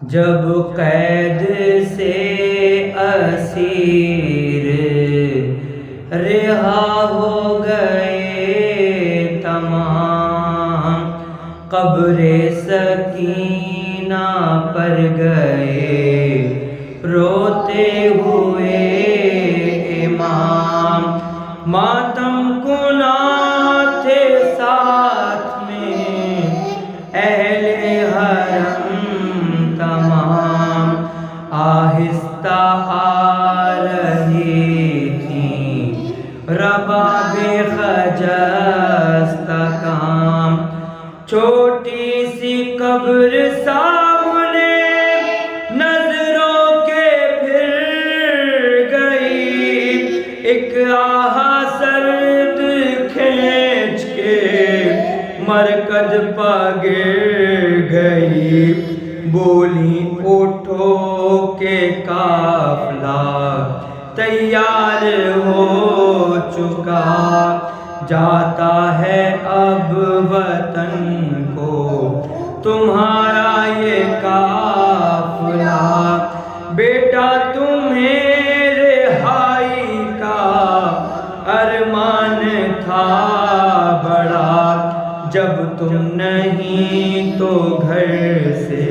جب قید سے اسیر رہا ہو گئے تمام، قبر سکینہ پر گئے روتے ہوئے امام، ماتم کنا تھے ساتھ میں اہل حرم تمام، آہستہ آ رہی تھیں رباب خجستہ کام، چھوٹی سی قبر سامنے نظروں کے پھر گئی، ایک آہ سرد کھینچ کے مرکز پا گر گئی، بولی اٹھو کہ قافلہ تیار ہو چکا، جاتا ہے اب وطن کو تمہارا یہ قافلہ، بیٹا تمہیں رہائی کا ارمان تھا بڑا، جب تم نہیں تو گھر سے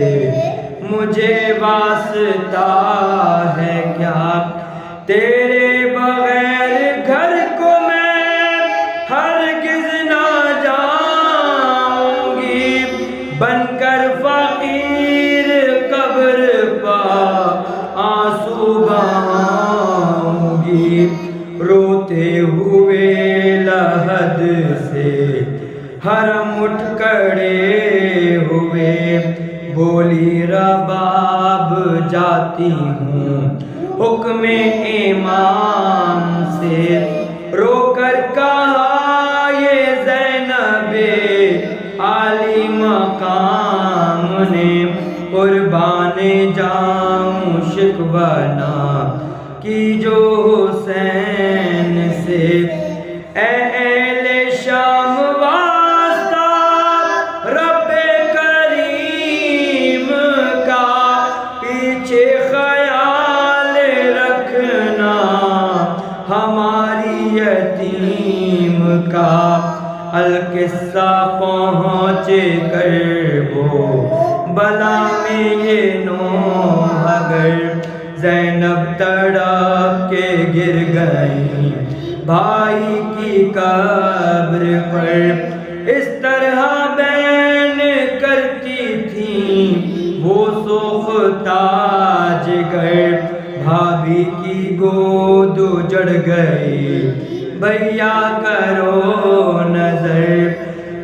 مجھے واسطہ ہے کیا، تیرے بغیر گھر کو میں ہرگز نہ جاؤں گی، بن کر فقیر قبر پا آنسو بہاؤں گی، روتے ہوئے لحد سے حرم اٹھ کھڑے ہوئے، بولی رباب جاتی ہوں حکم امام سے، رو کر کہا یہ زینب عالی مقام نے، قربان جاؤں شکوہ نہ کیجو حسین سے، اے اہل شام واسطہ رب کریم کا پیچھے خیال رکھنا، ہماری یتیم کا، القصہ پہنچ کر وہ بلا میں یہ نوح گر، زینب تڑپ کے گر گئی بھائی کی قبر پر، اس طرح بین کرتی تھیں وہ سوختہ جگر، بھابھی کی گود اجڑ گئی بھیا کرو نظر،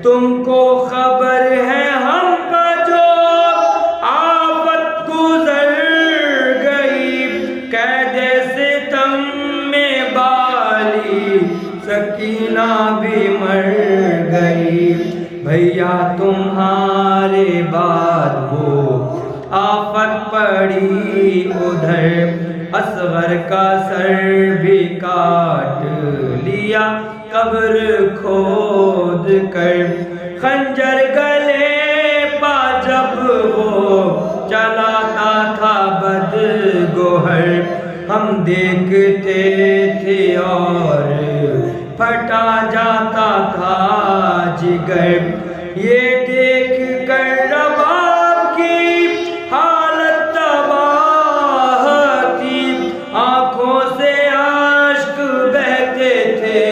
تم کو خبر ہے ہم پر جو آفت گزر گئی، قید ستم میں بالی سکینہ بھی مر گئی، بھیا تمہارے بعد وہ آفت پڑی ادھر، اصغر کا سر بھی کاٹ لیا قبر کھود کر، خنجر گلے پا جب وہ چلاتا تھا بدگوہر، ہم دیکھتے تھے اور پھٹا جاتا تھا جگر، یہ دیکھ کر رباب کی حالت تباہ تھی، آنکھوں سے اشک بہتے تھے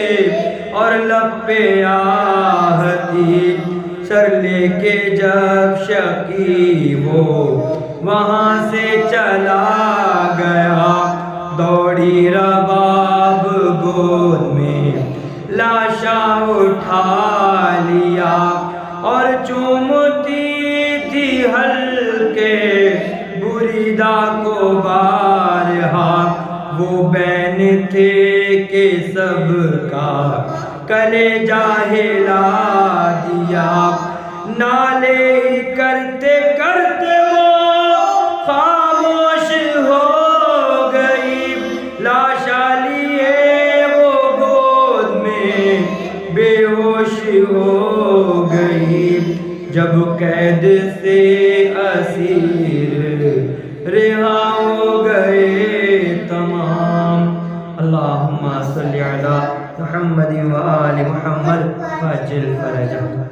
اور لب پہ آہ تھی، سر لے کے جب شقی وہ وہاں سے چلا گیا، دوڑی رباب گود میں لاشا اٹھا لیا، اور چومتی تھی ہلکے بریدہ کو بارہا، وہ بین تھے کہ سب کا کلیجہ ہلا دیا، نالے ہی کرتے کرتے وہ خاموش ہو گئی، لاشا لیے وہ گود میں بے ہوش ہو گئی، جب قید سے اسیر رہا ہو گئے تمام۔ اللہم صلی علی محمد و آل محمد وعجل فرجہ۔